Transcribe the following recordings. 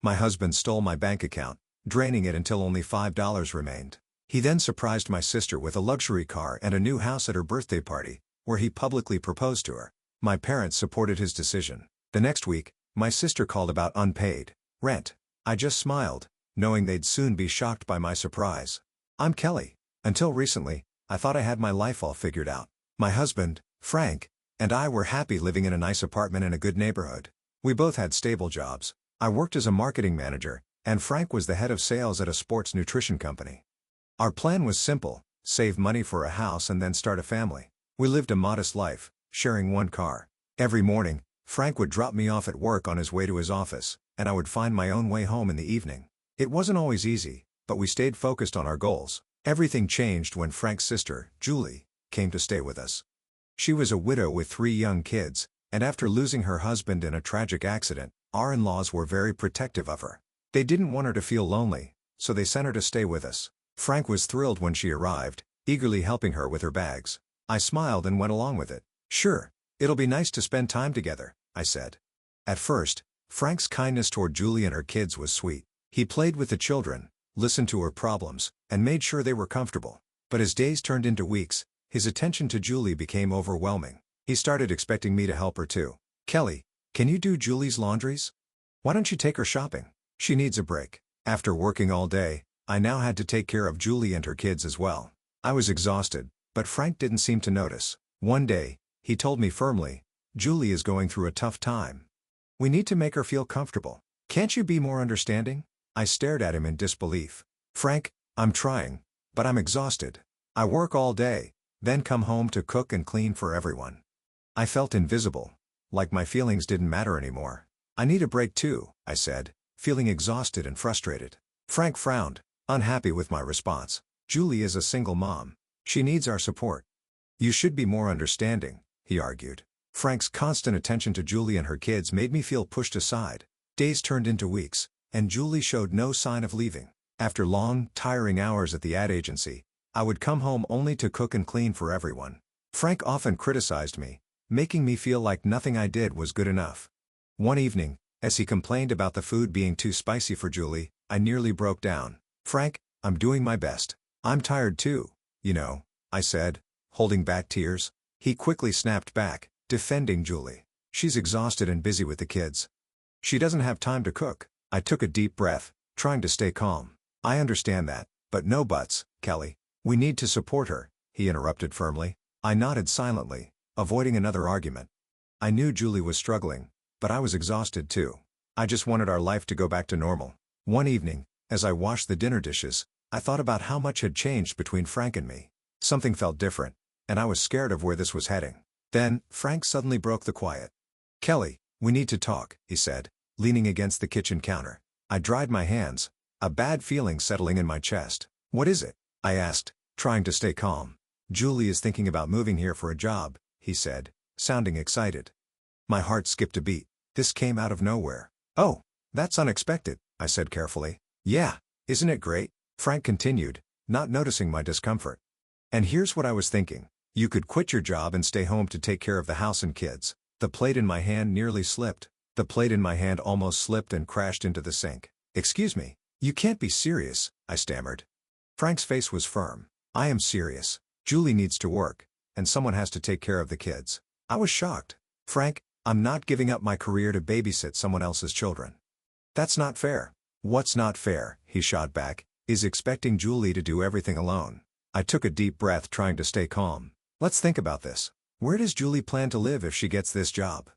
My husband stole my bank account, draining it until only $5 remained. He then surprised my sister with a luxury car and a new house at her birthday party, where he publicly proposed to her. My parents supported his decision. The next week, my sister called about unpaid rent. I just smiled, knowing they'd soon be shocked by my surprise. I'm Kelly. Until recently, I thought I had my life all figured out. My husband, Frank, and I were happy living in a nice apartment in a good neighborhood. We both had stable jobs. I worked as a marketing manager, and Frank was the head of sales at a sports nutrition company. Our plan was simple: save money for a house and then start a family. We lived a modest life, sharing one car. Every morning, Frank would drop me off at work on his way to his office, and I would find my own way home in the evening. It wasn't always easy, but we stayed focused on our goals. Everything changed when Frank's sister, Julie, came to stay with us. She was a widow with 3 young kids, and after losing her husband in a tragic accident, our in-laws were very protective of her. They didn't want her to feel lonely, so they sent her to stay with us. Frank was thrilled when she arrived, eagerly helping her with her bags. I smiled and went along with it. Sure, it'll be nice to spend time together, I said. At first, Frank's kindness toward Julie and her kids was sweet. He played with the children, listened to her problems, and made sure they were comfortable. But as days turned into weeks, his attention to Julie became overwhelming. He started expecting me to help her too. Kelly, can you do Julie's laundries? Why don't you take her shopping? She needs a break. After working all day, I now had to take care of Julie and her kids as well. I was exhausted, but Frank didn't seem to notice. One day, he told me firmly, "Julie is going through a tough time. We need to make her feel comfortable. Can't you be more understanding?" I stared at him in disbelief. "Frank, I'm trying, but I'm exhausted. I work all day, then come home to cook and clean for everyone." I felt invisible, like my feelings didn't matter anymore. "I need a break too," I said, feeling exhausted and frustrated. Frank frowned, unhappy with my response. "Julie is a single mom. She needs our support. You should be more understanding," he argued. Frank's constant attention to Julie and her kids made me feel pushed aside. Days turned into weeks, and Julie showed no sign of leaving. After long, tiring hours at the ad agency, I would come home only to cook and clean for everyone. Frank often criticized me, making me feel like nothing I did was good enough. One evening, as he complained about the food being too spicy for Julie, I nearly broke down. "Frank, I'm doing my best. I'm tired too, you know," I said, holding back tears. He quickly snapped back, defending Julie. "She's exhausted and busy with the kids. She doesn't have time to cook." I took a deep breath, trying to stay calm. "I understand that, but no buts, Kelly. We need to support her," he interrupted firmly. I nodded silently, avoiding another argument. I knew Julie was struggling, but I was exhausted too. I just wanted our life to go back to normal. One evening, as I washed the dinner dishes, I thought about how much had changed between Frank and me. Something felt different, and I was scared of where this was heading. Then, Frank suddenly broke the quiet. "Kelly, we need to talk," he said, leaning against the kitchen counter. I dried my hands, a bad feeling settling in my chest. "What is it?" I asked, trying to stay calm. "Julie is thinking about moving here for a job," he said, sounding excited. My heart skipped a beat. This came out of nowhere. "Oh, that's unexpected," I said carefully. "Yeah, isn't it great?" Frank continued, not noticing my discomfort. "And here's what I was thinking. You could quit your job and stay home to take care of the house and kids." The plate in my hand nearly slipped. The plate in my hand almost slipped and crashed into the sink. "Excuse me, you can't be serious," I stammered. Frank's face was firm. "I am serious. Julie needs to work, and someone has to take care of the kids." I was shocked. "Frank, I'm not giving up my career to babysit someone else's children." "That's not fair." "What's not fair," he shot back, "is expecting Julie to do everything alone." I took a deep breath, trying to stay calm. "Let's think about this. Where does Julie plan to live if she gets this job?"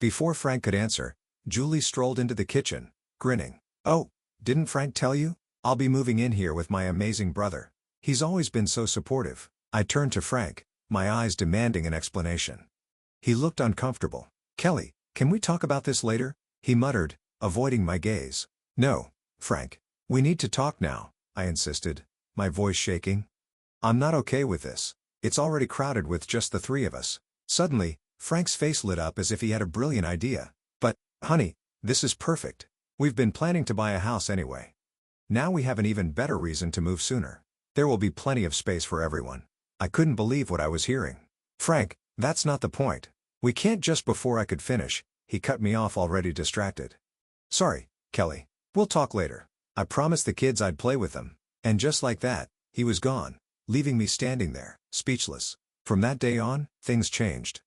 Before Frank could answer, Julie strolled into the kitchen, grinning. "Oh, didn't Frank tell you? I'll be moving in here with my amazing brother. He's always been so supportive." I turned to Frank, my eyes demanding an explanation. He looked uncomfortable. "Kelly, can we talk about this later?" he muttered, avoiding my gaze. "No, Frank. We need to talk now," I insisted, my voice shaking. "I'm not okay with this. It's already crowded with just the 3 of us." Suddenly, Frank's face lit up as if he had a brilliant idea. "But, honey, this is perfect. We've been planning to buy a house anyway. Now we have an even better reason to move sooner. There will be plenty of space for everyone." I couldn't believe what I was hearing. "Frank, that's not the point. We can't just." Before I could finish, he cut me off, already distracted. "Sorry, Kelly. We'll talk later. I promised the kids I'd play with them. And just like that, he was gone, leaving me standing there, speechless. From that day on, things changed.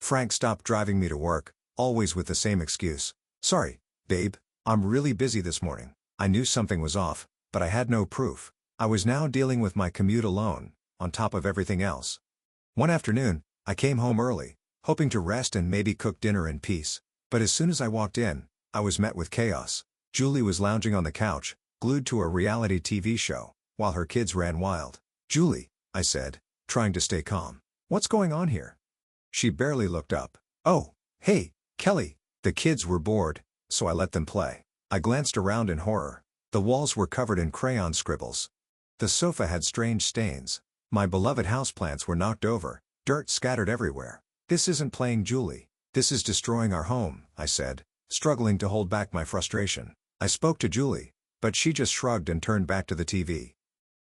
Frank stopped driving me to work, always with the same excuse. Sorry, babe, I'm really busy this morning. I knew something was off, but I had no proof. I was now dealing with my commute alone, on top of everything else. One afternoon, I came home early, hoping to rest and maybe cook dinner in peace. But as soon as I walked in, I was met with chaos. Julie was lounging on the couch, glued to a reality TV show, while her kids ran wild. Julie, I said, trying to stay calm. What's going on here? She barely looked up. Oh, hey, Kelly. The kids were bored, so I let them play. I glanced around in horror. The walls were covered in crayon scribbles. The sofa had strange stains. My beloved houseplants were knocked over, dirt scattered everywhere. This isn't playing, Julie. This is destroying our home, I said, struggling to hold back my frustration. I spoke to Julie, but she just shrugged and turned back to the TV.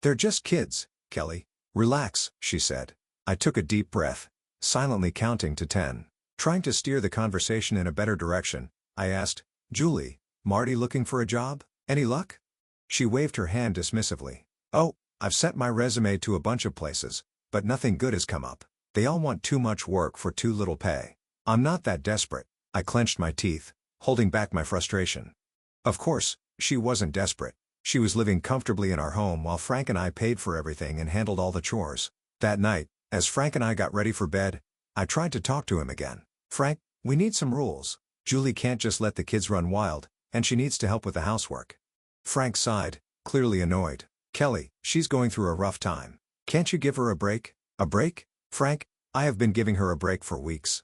They're just kids, Kelly. Relax, she said. I took a deep breath, silently counting to 10. Trying to steer the conversation in a better direction, I asked, Julie, Marty looking for a job? Any luck? She waved her hand dismissively. Oh, I've sent my resume to a bunch of places, but nothing good has come up. They all want too much work for too little pay. I'm not that desperate. I clenched my teeth, holding back my frustration. Of course, she wasn't desperate. She was living comfortably in our home while Frank and I paid for everything and handled all the chores. That night, as Frank and I got ready for bed, I tried to talk to him again. Frank, we need some rules. Julie can't just let the kids run wild, and she needs to help with the housework. Frank sighed, clearly annoyed. Kelly, she's going through a rough time. Can't you give her a break? A break? Frank, I have been giving her a break for weeks.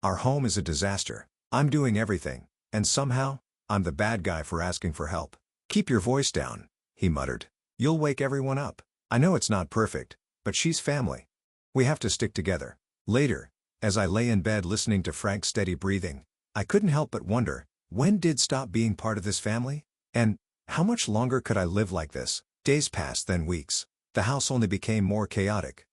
Our home is a disaster. I'm doing everything, and somehow, I'm the bad guy for asking for help. Keep your voice down, he muttered. You'll wake everyone up. I know it's not perfect, but she's family. We have to stick together. Later, as I lay in bed listening to Frank's steady breathing, I couldn't help but wonder, when did stop being part of this family? And how much longer could I live like this? Days passed, then weeks. The house only became more chaotic.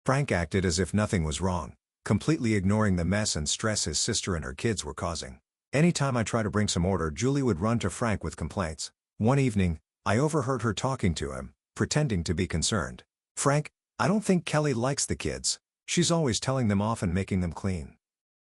Frank acted as if nothing was wrong, completely ignoring the mess and stress his sister and her kids were causing. Anytime I tried to bring some order, Julie would run to Frank with complaints. One evening, I overheard her talking to him, pretending to be concerned. Frank, I don't think Kelly likes the kids. She's always telling them off and making them clean.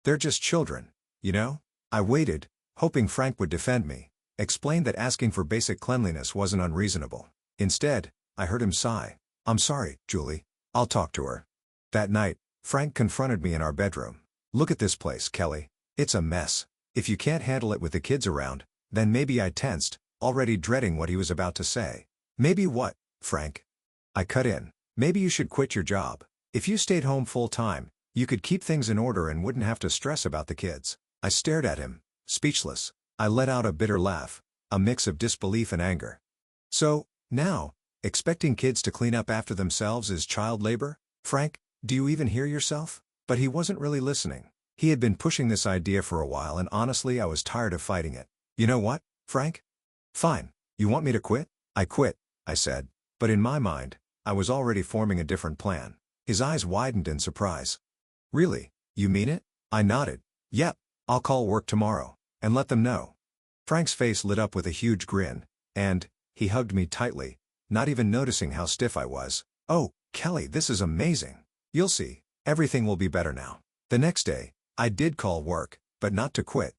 They're just children, you know? I waited, hoping Frank would defend me, explain that asking for basic cleanliness wasn't unreasonable. Instead, I heard him sigh. I'm sorry, Julie. I'll talk to her. That night, Frank confronted me in our bedroom. Look at this place, Kelly. It's a mess. If you can't handle it with the kids around, then maybe. I tensed, already dreading what he was about to say. Maybe what, Frank? I cut in. Maybe you should quit your job. If you stayed home full time, you could keep things in order and wouldn't have to stress about the kids. I stared at him, speechless. I let out a bitter laugh, a mix of disbelief and anger. So, now, expecting kids to clean up after themselves is child labor? Frank, do you even hear yourself? But he wasn't really listening. He had been pushing this idea for a while, and honestly I was tired of fighting it. You know what, Frank? Fine. You want me to quit? I quit, I said. But in my mind, I was already forming a different plan. His eyes widened in surprise. Really? You mean it? I nodded. Yep, I'll call work tomorrow, and let them know. Frank's face lit up with a huge grin, and he hugged me tightly, not even noticing how stiff I was. Oh, Kelly, this is amazing. You'll see, everything will be better now. The next day, I did call work, but not to quit.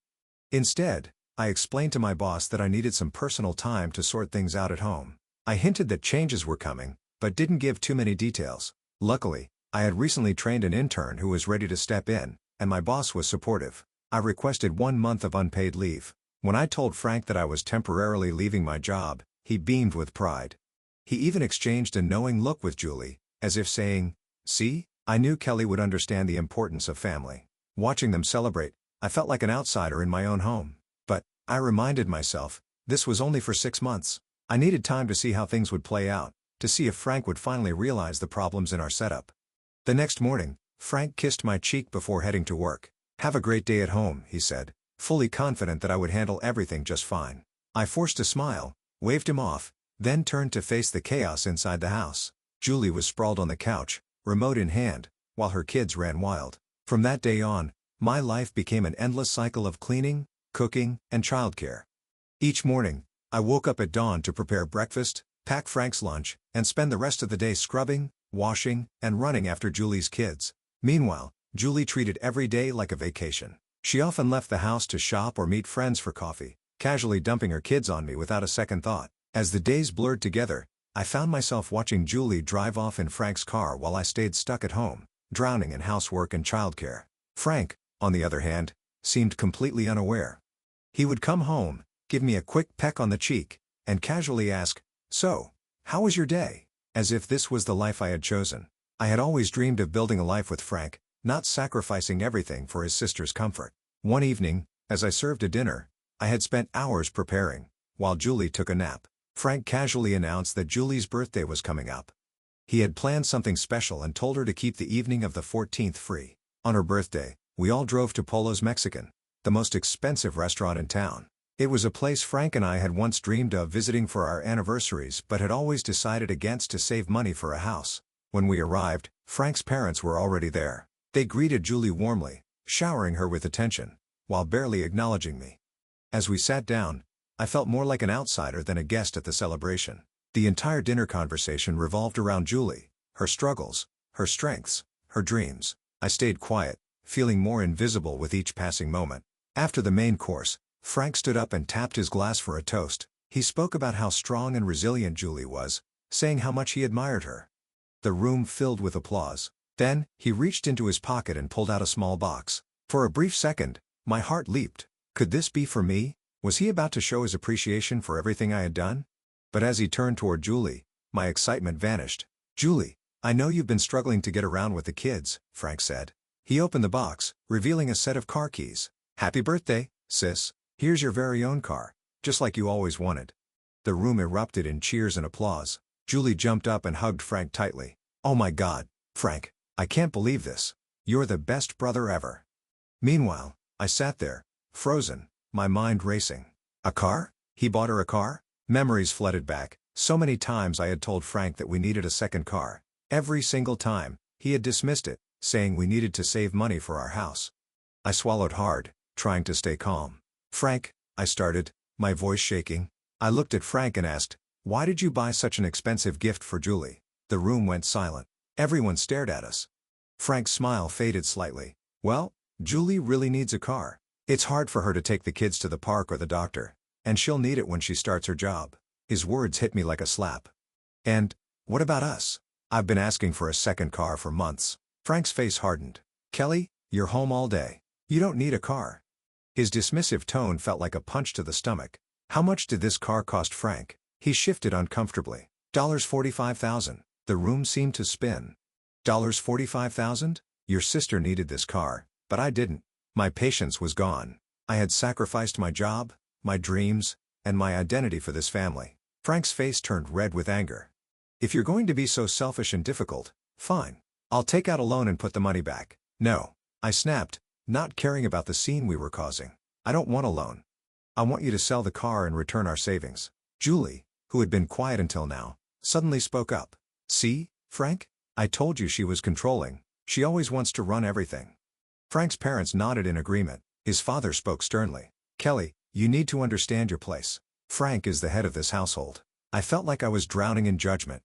Instead, I explained to my boss that I needed some personal time to sort things out at home. I hinted that changes were coming, but didn't give too many details. Luckily, I had recently trained an intern who was ready to step in, and my boss was supportive. I requested 1 month of unpaid leave. When I told Frank that I was temporarily leaving my job, he beamed with pride. He even exchanged a knowing look with Julie, as if saying, see, I knew Kelly would understand the importance of family. Watching them celebrate, I felt like an outsider in my own home. But, I reminded myself, this was only for 6 months. I needed time to see how things would play out, to see if Frank would finally realize the problems in our setup. The next morning, Frank kissed my cheek before heading to work. Have a great day at home, he said, fully confident that I would handle everything just fine. I forced a smile, waved him off, then turned to face the chaos inside the house. Julie was sprawled on the couch, remote in hand, while her kids ran wild. From that day on, my life became an endless cycle of cleaning, cooking, and childcare. Each morning, I woke up at dawn to prepare breakfast, pack Frank's lunch, and spend the rest of the day scrubbing, washing, and running after Julie's kids. Meanwhile, Julie treated every day like a vacation. She often left the house to shop or meet friends for coffee, casually dumping her kids on me without a second thought. As the days blurred together, I found myself watching Julie drive off in Frank's car while I stayed stuck at home, drowning in housework and childcare. Frank, on the other hand, seemed completely unaware. He would come home, give me a quick peck on the cheek, and casually ask, "So, how was your day?" As if this was the life I had chosen. I had always dreamed of building a life with Frank, not sacrificing everything for his sister's comfort. One evening, as I served a dinner I had spent hours preparing, while Julie took a nap, Frank casually announced that Julie's birthday was coming up. He had planned something special and told her to keep the evening of the 14th free. On her birthday, we all drove to Polo's Mexican, the most expensive restaurant in town. It was a place Frank and I had once dreamed of visiting for our anniversaries but had always decided against to save money for a house. When we arrived, Frank's parents were already there. They greeted Julie warmly, showering her with attention, while barely acknowledging me. As we sat down, I felt more like an outsider than a guest at the celebration. The entire dinner conversation revolved around Julie, her struggles, her strengths, her dreams. I stayed quiet, feeling more invisible with each passing moment. After the main course, Frank stood up and tapped his glass for a toast. He spoke about how strong and resilient Julie was, saying how much he admired her. The room filled with applause. Then, he reached into his pocket and pulled out a small box. For a brief second, my heart leaped. Could this be for me? Was he about to show his appreciation for everything I had done? But as he turned toward Julie, my excitement vanished. "Julie, I know you've been struggling to get around with the kids," Frank said. He opened the box, revealing a set of car keys. "Happy birthday, sis. Here's your very own car, just like you always wanted." The room erupted in cheers and applause. Julie jumped up and hugged Frank tightly. "Oh my God, Frank, I can't believe this. You're the best brother ever." Meanwhile, I sat there, frozen, my mind racing. A car? He bought her a car? Memories flooded back. So many times I had told Frank that we needed a second car. Every single time, he had dismissed it, saying we needed to save money for our house. I swallowed hard, trying to stay calm. "Frank," I started, my voice shaking. I looked at Frank and asked, "Why did you buy such an expensive gift for Julie?" The room went silent. Everyone stared at us. Frank's smile faded slightly. "Well, Julie really needs a car. It's hard for her to take the kids to the park or the doctor, and she'll need it when she starts her job." His words hit me like a slap. "And, what about us? I've been asking for a second car for months." Frank's face hardened. "Kelly, you're home all day. You don't need a car." His dismissive tone felt like a punch to the stomach. How much did this car cost Frank? He shifted uncomfortably. $45,000. The room seemed to spin. $45,000? Your sister needed this car, but I didn't. My patience was gone. I had sacrificed my job, my dreams, and my identity for this family. Frank's face turned red with anger. "If you're going to be so selfish and difficult, fine. I'll take out a loan and put the money back." "No," I snapped, not caring about the scene we were causing. "I don't want a loan. I want you to sell the car and return our savings." Julie, who had been quiet until now, suddenly spoke up. "See, Frank? I told you she was controlling. She always wants to run everything." Frank's parents nodded in agreement. His father spoke sternly. "Kelly, you need to understand your place. Frank is the head of this household." I felt like I was drowning in judgment.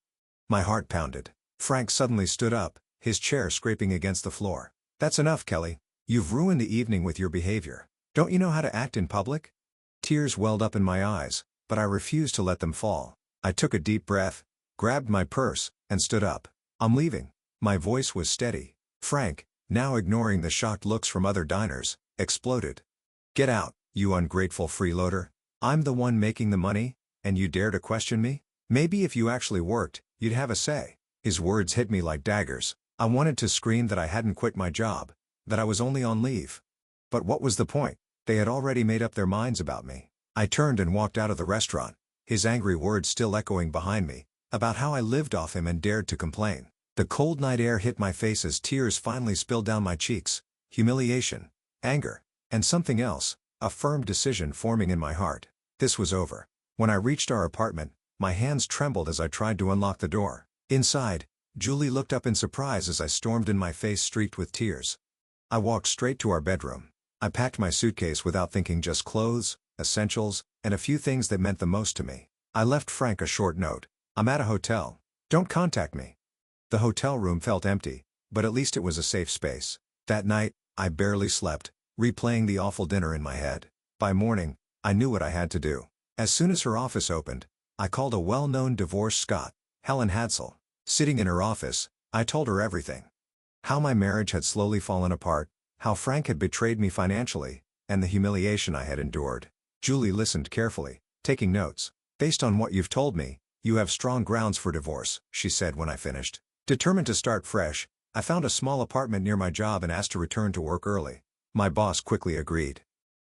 My heart pounded. Frank suddenly stood up, his chair scraping against the floor. "That's enough, Kelly. You've ruined the evening with your behavior. Don't you know how to act in public?" Tears welled up in my eyes, but I refused to let them fall. I took a deep breath, grabbed my purse, and stood up. "I'm leaving." My voice was steady. Frank, now ignoring the shocked looks from other diners, exploded. "Get out, you ungrateful freeloader. I'm the one making the money, and you dare to question me? Maybe if you actually worked, you'd have a say." His words hit me like daggers. I wanted to scream that I hadn't quit my job, that I was only on leave. But what was the point? They had already made up their minds about me. I turned and walked out of the restaurant, his angry words still echoing behind me, about how I lived off him and dared to complain. The cold night air hit my face as tears finally spilled down my cheeks. Humiliation, anger, and something else, a firm decision forming in my heart. This was over. When I reached our apartment, my hands trembled as I tried to unlock the door. Inside, Julie looked up in surprise as I stormed in, my face streaked with tears. I walked straight to our bedroom. I packed my suitcase without thinking, just clothes, essentials, and a few things that meant the most to me. I left Frank a short note. I'm at a hotel. Don't contact me. The hotel room felt empty, but at least it was a safe space. That night, I barely slept, replaying the awful dinner in my head. By morning, I knew what I had to do. As soon as her office opened, I called a well-known divorce Scot, Helen Hadsell. Sitting in her office, I told her everything. How my marriage had slowly fallen apart, how Frank had betrayed me financially, and the humiliation I had endured. Julie listened carefully, taking notes. Based on what you've told me, you have strong grounds for divorce, she said when I finished. Determined to start fresh, I found a small apartment near my job and asked to return to work early. My boss quickly agreed.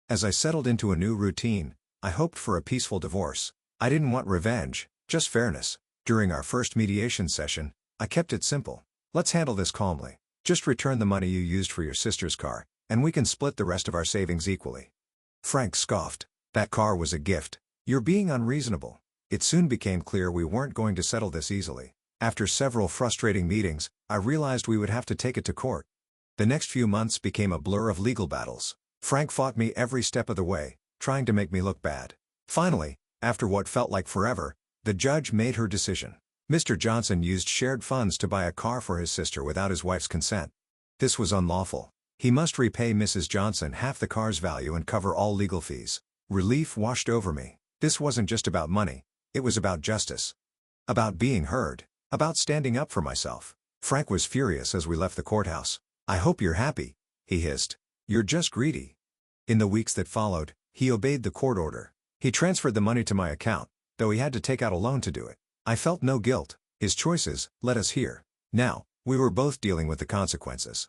As I settled into a new routine, I hoped for a peaceful divorce. I didn't want revenge, just fairness. During our first mediation session, I kept it simple. Let's handle this calmly. Just return the money you used for your sister's car, and we can split the rest of our savings equally. Frank scoffed. That car was a gift. You're being unreasonable. It soon became clear we weren't going to settle this easily. After several frustrating meetings, I realized we would have to take it to court. The next few months became a blur of legal battles. Frank fought me every step of the way, trying to make me look bad. Finally, after what felt like forever, the judge made her decision. Mr. Johnson used shared funds to buy a car for his sister without his wife's consent. This was unlawful. He must repay Mrs. Johnson half the car's value and cover all legal fees. Relief washed over me. This wasn't just about money. It was about justice. About being heard. About standing up for myself. Frank was furious as we left the courthouse. I hope you're happy, he hissed. You're just greedy. In the weeks that followed, he obeyed the court order. He transferred the money to my account, though he had to take out a loan to do it. I felt no guilt. His choices led us here. Now, we were both dealing with the consequences.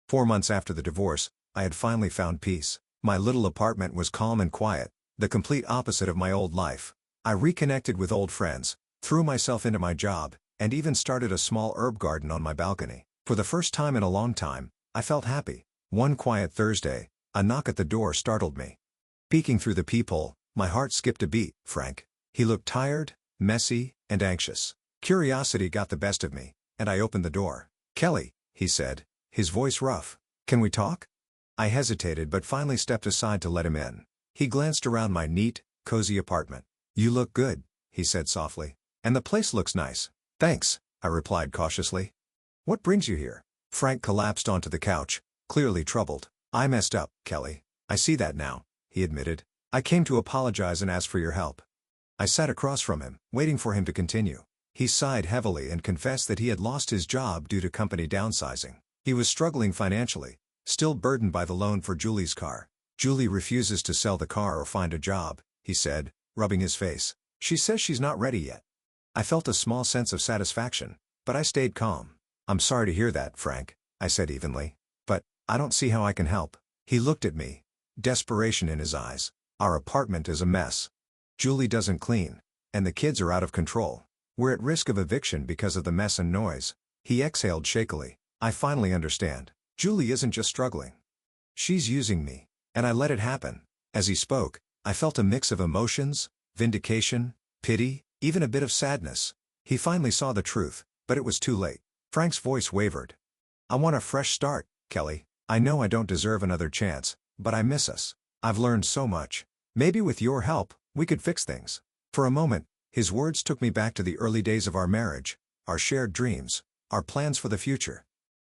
4 months after the divorce, I had finally found peace. My little apartment was calm and quiet, the complete opposite of my old life. I reconnected with old friends, threw myself into my job, and even started a small herb garden on my balcony. For the first time in a long time, I felt happy. One quiet Thursday, a knock at the door startled me. Peeking through the peephole, my heart skipped a beat. Frank. He looked tired, messy, and anxious. Curiosity got the best of me, and I opened the door. Kelly, he said, his voice rough. Can we talk? I hesitated but finally stepped aside to let him in. He glanced around my neat, cozy apartment. You look good, he said softly. And the place looks nice. Thanks, I replied cautiously. What brings you here? Frank collapsed onto the couch, clearly troubled. I messed up, Kelly. I see that now, he admitted. I came to apologize and ask for your help. I sat across from him, waiting for him to continue. He sighed heavily and confessed that he had lost his job due to company downsizing. He was struggling financially, still burdened by the loan for Julie's car. Julie refuses to sell the car or find a job, he said, rubbing his face. She says she's not ready yet. I felt a small sense of satisfaction, but I stayed calm. I'm sorry to hear that, Frank, I said evenly. But I don't see how I can help. He looked at me, desperation in his eyes. Our apartment is a mess. Julie doesn't clean, and the kids are out of control. We're at risk of eviction because of the mess and noise. He exhaled shakily. I finally understand. Julie isn't just struggling. She's using me, and I let it happen. As he spoke, I felt a mix of emotions, vindication, pity, even a bit of sadness. He finally saw the truth, but it was too late. Frank's voice wavered. I want a fresh start, Kelly. I know I don't deserve another chance, but I miss us. I've learned so much. Maybe with your help, we could fix things. For a moment, his words took me back to the early days of our marriage, our shared dreams, our plans for the future.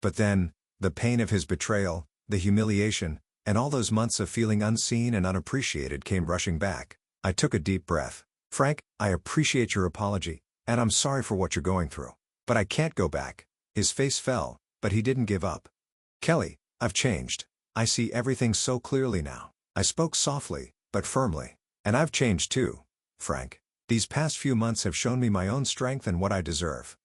But then, the pain of his betrayal, the humiliation, and all those months of feeling unseen and unappreciated came rushing back. I took a deep breath. Frank, I appreciate your apology, and I'm sorry for what you're going through. But I can't go back. His face fell, but he didn't give up. Kelly, I've changed. I see everything so clearly now. I spoke softly, but firmly. And I've changed too, Frank. These past few months have shown me my own strength and what I deserve.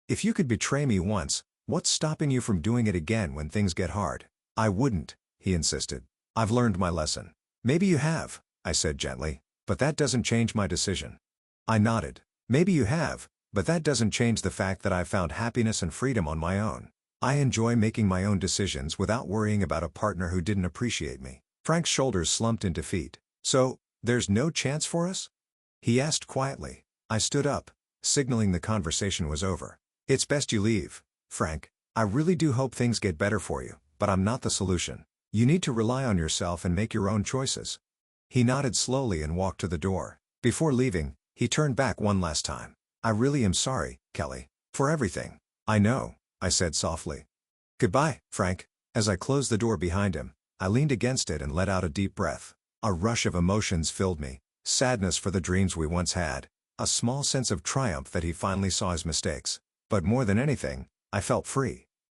If you could betray me once, what's stopping you from doing it again when things get hard? I wouldn't, he insisted. I've learned my lesson. Maybe you have, I said gently, but that doesn't change my decision. I nodded. Maybe you have, but that doesn't change the fact that I've found happiness and freedom on my own. I enjoy making my own decisions without worrying about a partner who didn't appreciate me. Frank's shoulders slumped in defeat. So, there's no chance for us? He asked quietly. I stood up, signaling the conversation was over. It's best you leave, Frank. I really do hope things get better for you, but I'm not the solution. You need to rely on yourself and make your own choices. He nodded slowly and walked to the door. Before leaving, he turned back one last time. "I really am sorry, Kelly, for everything." "I know," I said softly. "Goodbye, Frank." As I closed the door behind him, I leaned against it and let out a deep breath. A rush of emotions filled me: sadness for the dreams we once had, a small sense of triumph that he finally saw his mistakes. But more than anything, I felt free.